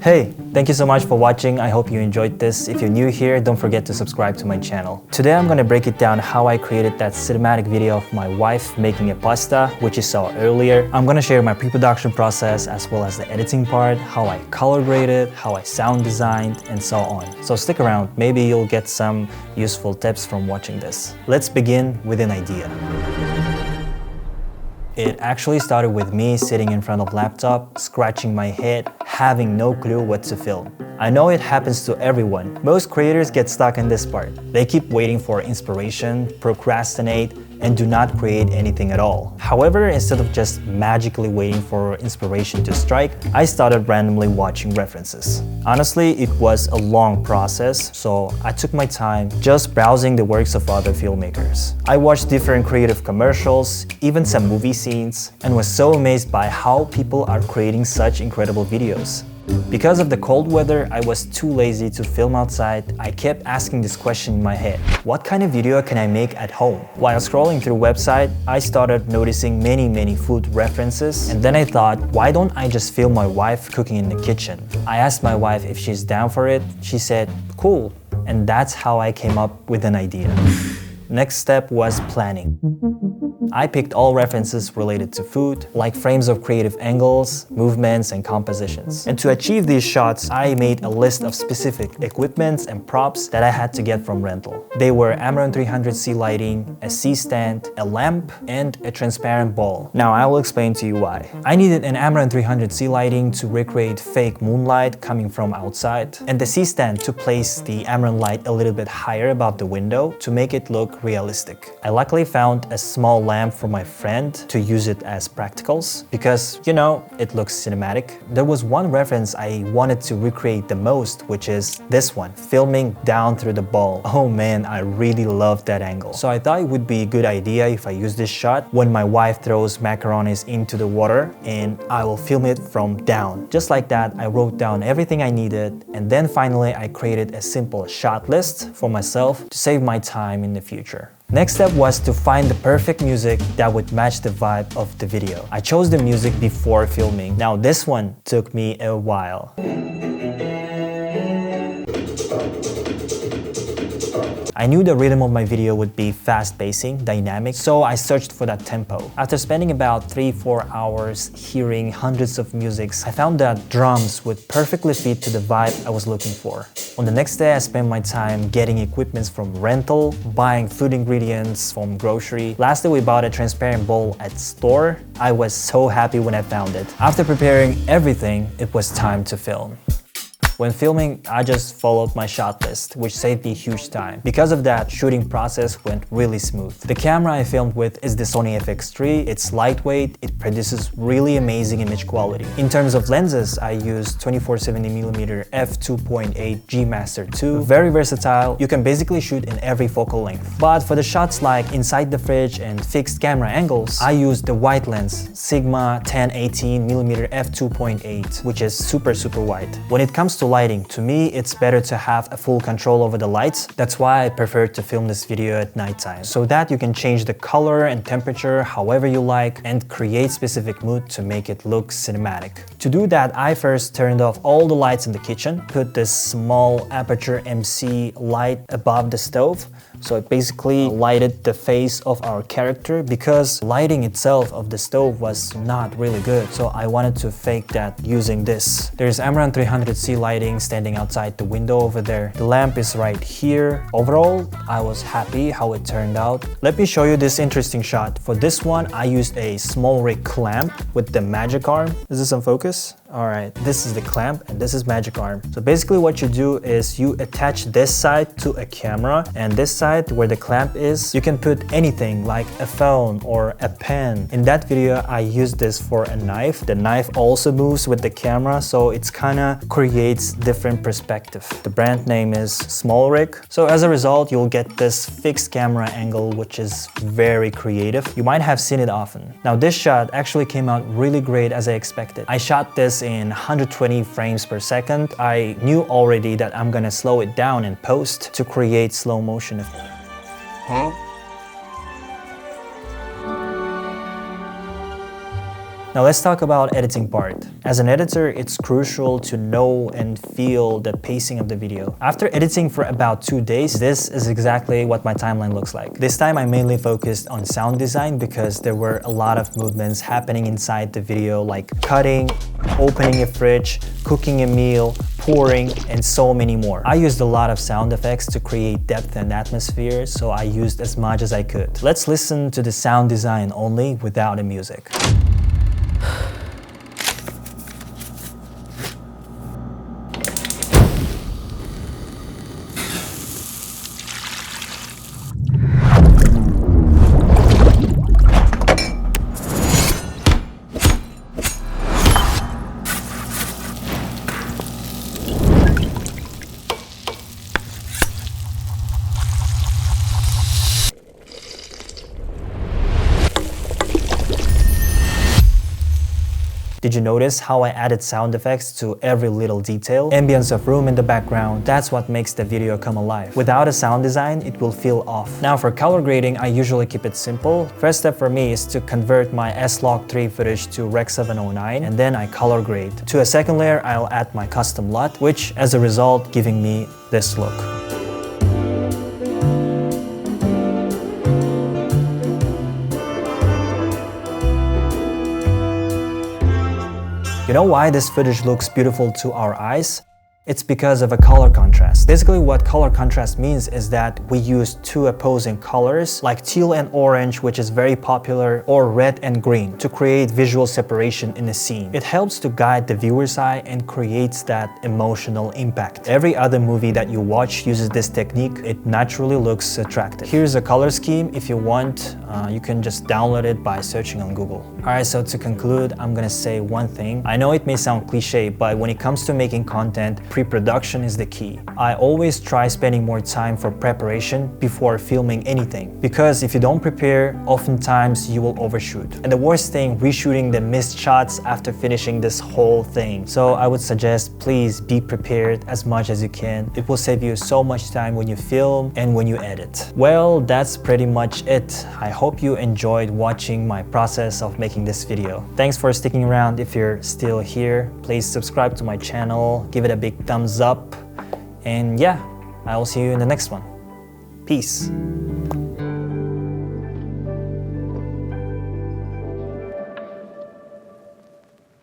Hey, thank you so much for watching. I hope you enjoyed this. If you're new here, don't forget to subscribe to my channel. Today I'm gonna break it down how I created that cinematic video of my wife making a pasta, which you saw earlier. I'm gonna share my pre-production process as well as the editing part, how I color graded, how I sound designed, and so on. So stick around, maybe you'll get some useful tips from watching this. Let's begin with an idea. It actually started with me sitting in front of laptop, scratching my head, having no clue what to film. I know it happens to everyone. Most creators get stuck in this part. They keep waiting for inspiration, procrastinate, and do not create anything at all. However, instead of just magically waiting for inspiration to strike, I started randomly watching references. Honestly, it was a long process, so I took my time just browsing the works of other filmmakers. I watched different creative commercials, even some movie scenes, and was so amazed by how people are creating such incredible videos. Because of the cold weather, I was too lazy to film outside. I kept asking this question in my head: what kind of video can I make at home? While scrolling through the website, I started noticing many food references, and then I thought, why don't I just film my wife cooking in the kitchen? I asked my wife if she's down for it. She said, cool. And that's how I came up with an idea. Next step was planning. I picked all references related to food, like frames of creative angles, movements, and compositions. And to achieve these shots, I made a list of specific equipments and props that I had to get from rental. They were Amaran 300C lighting, a C-stand, a lamp, and a transparent ball. Now I will explain to you why. I needed an Amaran 300C lighting to recreate fake moonlight coming from outside, and the C-stand to place the Amaran light a little bit higher above the window to make it look realistic. I luckily found a small lamp from my friend to use it as practicals because, you know, it looks cinematic. There was one reference I wanted to recreate the most, which is this one, filming down through the ball. Oh man, I really love that angle. So I thought it would be a good idea if I use this shot when my wife throws macaronis into the water, and I will film it from down. Just like that, I wrote down everything I needed, and then finally I created a simple shot list for myself to save my time in the future. Next step was to find the perfect music that would match the vibe of the video. I chose the music before filming. Now this one took me a while. I knew the rhythm of my video would be fast-pacing, dynamic, so I searched for that tempo. After spending about 3-4 hours hearing hundreds of musics, I found that drums would perfectly fit to the vibe I was looking for. On the next day, I spent my time getting equipment from rental, buying food ingredients from grocery. Lastly, we bought a transparent bowl at store. I was so happy when I found it. After preparing everything, it was time to film. When filming, I just followed my shot list, which saved me huge time. Because of that, shooting process went really smooth. The camera I filmed with is the Sony FX3. It's lightweight, it produces really amazing image quality. In terms of lenses, I used 24-70mm f2.8 G Master 2. Very versatile, you can basically shoot in every focal length. But for the shots like inside the fridge and fixed camera angles, I used the wide lens, Sigma 10-18mm f2.8, which is super wide. When it comes to lighting, to me, it's better to have a full control over the lights. That's why I prefer to film this video at nighttime, so that you can change the color and temperature however you like and create specific mood to make it look cinematic. To do that, I first turned off all the lights in the kitchen, put this small Aputure MC light above the stove, so it basically lighted the face of our character because lighting itself of the stove was not really good, so I wanted to fake that using this. There's Amaran 300C lighting standing outside the window over there. The lamp is right here. Overall, I was happy how it turned out. Let me show you this interesting shot. For this one, I used a SmallRig clamp with the magic arm. Is this on focus? Alright, this is the clamp and this is magic arm. So basically what you do is you attach this side to a camera, and this side where the clamp is, you can put anything like a phone or a pen. In that video, I used this for a knife. The knife also moves with the camera, so it's kinda creates different perspective. The brand name is SmallRig. So as a result, you'll get this fixed camera angle, which is very creative. You might have seen it often. Now this shot actually came out really great as I expected. I shot this in 120 frames per second. I knew already that I'm gonna slow it down in post to create slow motion effect. Now let's talk about editing part. As an editor, it's crucial to know and feel the pacing of the video. After editing for about 2 days, this is exactly what my timeline looks like. This time I mainly focused on sound design because there were a lot of movements happening inside the video, like cutting, opening a fridge, cooking a meal, pouring, and so many more. I used a lot of sound effects to create depth and atmosphere, so I used as much as I could. Let's listen to the sound design only without the music. Did you notice how I added sound effects to every little detail? Ambience of room in the background, that's what makes the video come alive. Without a sound design, it will feel off. Now for color grading, I usually keep it simple. First step for me is to convert my Slog3 footage to Rec 709, and then I color grade. To a second layer, I'll add my custom LUT, which as a result giving me this look. You know why this footage looks beautiful to our eyes? It's because of a color contrast. Basically, what color contrast means is that we use two opposing colors like teal and orange, which is very popular, or red and green to create visual separation in a scene. It helps to guide the viewer's eye and creates that emotional impact. Every other movie that you watch uses this technique. It naturally looks attractive. Here's a color scheme. If you want, you can just download it by searching on Google. Alright, so to conclude, I'm gonna say one thing. I know it may sound cliche, but when it comes to making content, pre-production is the key. I always try spending more time for preparation before filming anything, because if you don't prepare, oftentimes you will overshoot. And the worst thing, reshooting the missed shots after finishing this whole thing. So I would suggest please be prepared as much as you can. It will save you so much time when you film and when you edit. Well, that's pretty much it. I hope you enjoyed watching my process of making this video. Thanks for sticking around. If you're still here, please subscribe to my channel, give it a big thumbs up, and yeah, I will see you in the next one. Peace.